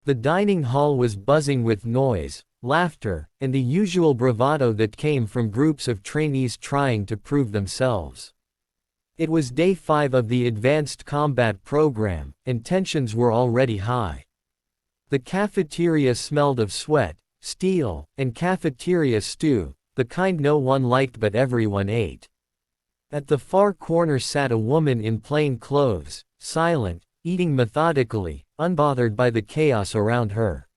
The dining hall was buzzing with noise, laughter, and the usual bravado that came from groups of trainees trying to prove themselves. It was day 5 of the Advanced Combat Program, and tensions were already high. The cafeteria smelled of sweat, steel, and cafeteria stew, the kind no one liked but everyone ate. At the far corner sat a woman in plain clothes, silent, eating methodically, unbothered by the chaos around her.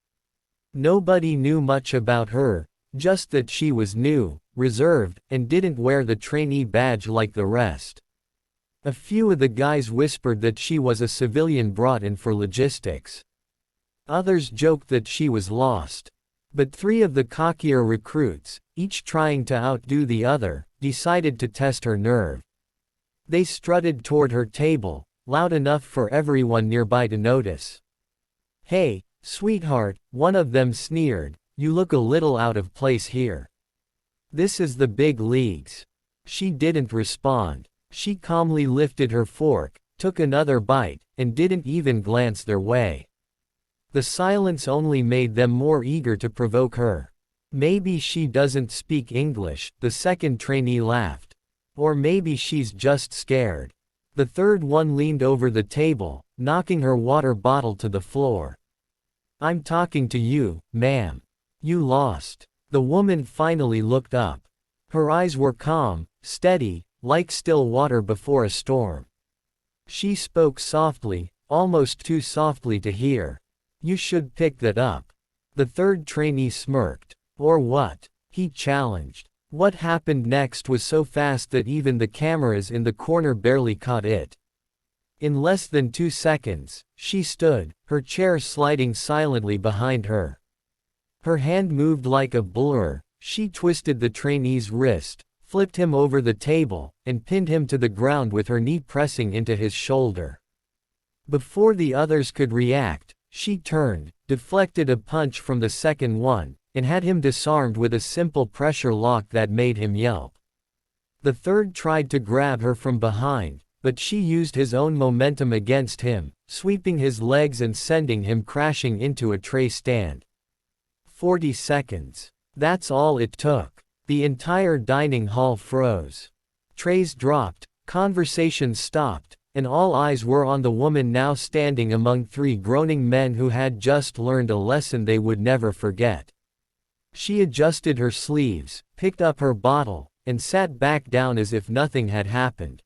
Nobody knew much about her, just that she was new, reserved, and didn't wear the trainee badge like the rest. A few of the guys whispered that she was a civilian brought in for logistics. Others joked that she was lost. But 3 of the cockier recruits, each trying to outdo the other, decided to test her nerve. They strutted toward her table, loud enough for everyone nearby to notice. "Hey, sweetheart," one of them sneered, "you look a little out of place here. This is the big leagues." She didn't respond. She calmly lifted her fork, took another bite, and didn't even glance their way. The silence only made them more eager to provoke her. "Maybe she doesn't speak English," the second trainee laughed. "Or maybe she's just scared." The third one leaned over the table, knocking her water bottle to the floor. "I'm talking to you, ma'am. You lost." The woman finally looked up. Her eyes were calm, steady, like still water before a storm. She spoke softly, almost too softly to hear. "You should pick that up." The third trainee smirked. "Or what?" he challenged. What happened next was so fast that even the cameras in the corner barely caught it. In less than 2 seconds, she stood, her chair sliding silently behind her. Her hand moved like a blur. She twisted the trainee's wrist, flipped him over the table, and pinned him to the ground with her knee pressing into his shoulder. Before the others could react, she turned, deflected a punch from the second one, and had him disarmed with a simple pressure lock that made him yelp. The third tried to grab her from behind, but she used his own momentum against him, sweeping his legs and sending him crashing into a tray stand. 40 seconds. That's all it took. The entire dining hall froze. Trays dropped, conversations stopped, and all eyes were on the woman now standing among 3 groaning men who had just learned a lesson they would never forget. She adjusted her sleeves, picked up her bottle, and sat back down as if nothing had happened.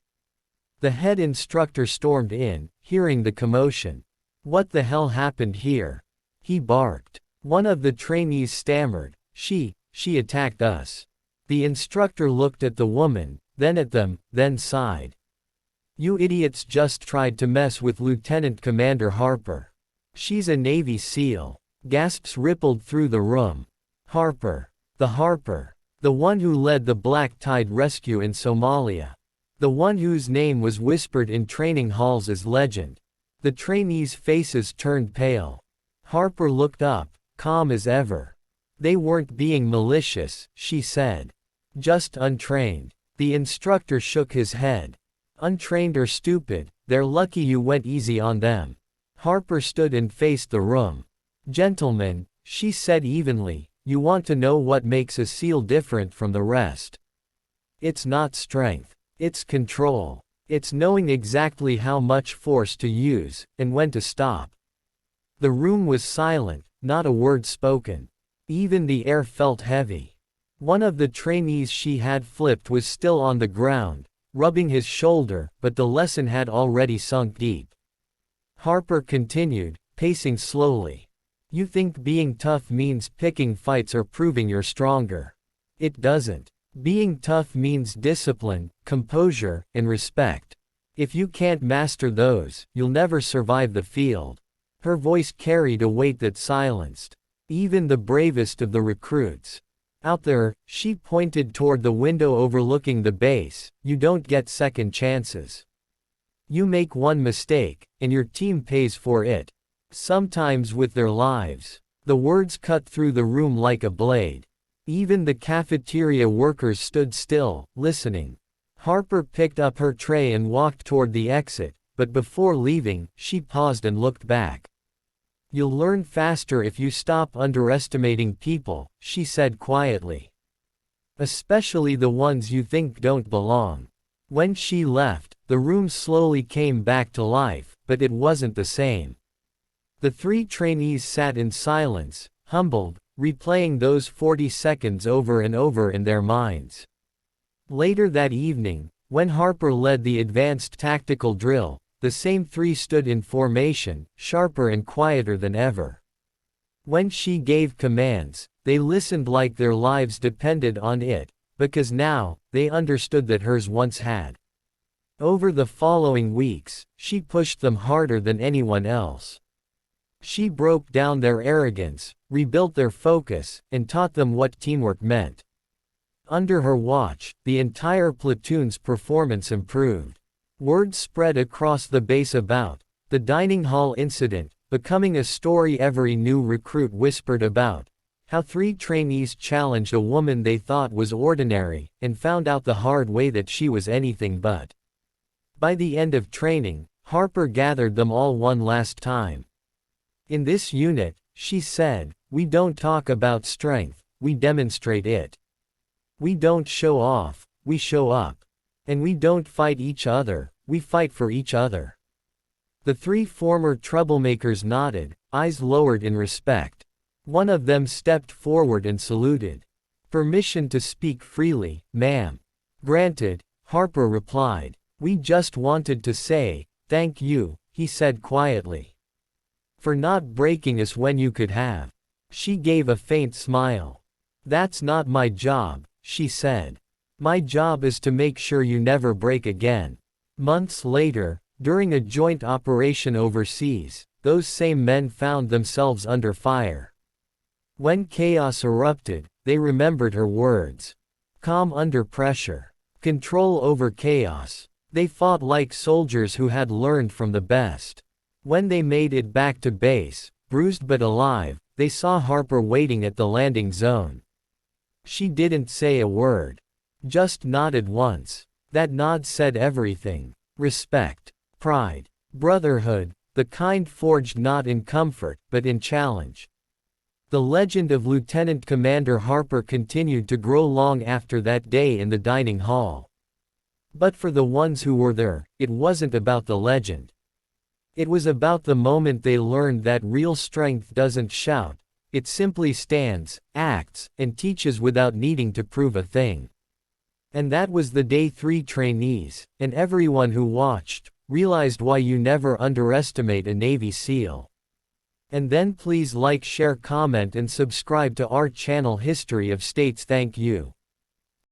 The head instructor stormed in, hearing the commotion. "What the hell happened here?" he barked. One of the trainees stammered, She attacked us." The instructor looked at the woman, then at them, then sighed. "You idiots just tried to mess with Lieutenant Commander Harper. She's a Navy SEAL." Gasps rippled through the room. Harper. The one who led the Black Tide rescue in Somalia. The one whose name was whispered in training halls as legend. The trainees' faces turned pale. Harper looked up, calm as ever. "They weren't being malicious," she said. "Just untrained." The instructor shook his head. "Untrained or stupid, they're lucky you went easy on them." Harper stood and faced the room. "Gentlemen," she said evenly, "you want to know what makes a SEAL different from the rest. It's not strength. It's control. It's knowing exactly how much force to use, and when to stop." The room was silent, not a word spoken. Even the air felt heavy. One of the trainees she had flipped was still on the ground, rubbing his shoulder, but the lesson had already sunk deep. Harper continued, pacing slowly. "You think being tough means picking fights or proving you're stronger. It doesn't. Being tough means discipline, composure, and respect. If you can't master those, you'll never survive the field." Her voice carried a weight that silenced even the bravest of the recruits. "Out there," she pointed toward the window overlooking the base, "you don't get second chances. You make one mistake, and your team pays for it. Sometimes with their lives." The words cut through the room like a blade. Even the cafeteria workers stood still, listening. Harper picked up her tray and walked toward the exit, but before leaving, she paused and looked back. You'll learn faster if you stop underestimating people, she said quietly. Especially the ones you think don't belong. When she left, the room slowly came back to life, but it wasn't the same. The 3 trainees sat in silence, humbled, replaying those 40 seconds over and over in their minds. Later that evening, when Harper led the advanced tactical drill, the same 3 stood in formation, sharper and quieter than ever. When she gave commands, they listened like their lives depended on it, because now, they understood that hers once had. Over the following weeks, she pushed them harder than anyone else. She broke down their arrogance, rebuilt their focus, and taught them what teamwork meant. Under her watch, the entire platoon's performance improved. Word spread across the base about the dining hall incident, becoming a story every new recruit whispered about. How 3 trainees challenged a woman they thought was ordinary, and found out the hard way that she was anything but. By the end of training, Harper gathered them all one last time. In this unit, she said, we don't talk about strength, we demonstrate it. We don't show off, we show up. And we don't fight each other, we fight for each other. The 3 former troublemakers nodded, eyes lowered in respect. One of them stepped forward and saluted. Permission to speak freely, ma'am. Granted, Harper replied. We just wanted to say, thank you, he said quietly. For not breaking us when you could have. She gave a faint smile. That's not my job, she said. My job is to make sure you never break again. Months later, during a joint operation overseas, those same men found themselves under fire. When chaos erupted, they remembered her words. Calm under pressure. Control over chaos. They fought like soldiers who had learned from the best. When they made it back to base, bruised but alive, they saw Harper waiting at the landing zone. She didn't say a word. Just nodded once. That nod said everything. Respect. Pride. Brotherhood, the kind forged not in comfort, but in challenge. The legend of Lieutenant Commander Harper continued to grow long after that day in the dining hall. But for the ones who were there, it wasn't about the legend. It was about the moment they learned that real strength doesn't shout, it simply stands, acts, and teaches without needing to prove a thing. And that was the day 3 trainees, and everyone who watched, realized why you never underestimate a Navy SEAL. And then please like, share, comment and subscribe to our channel History of States. Thank you.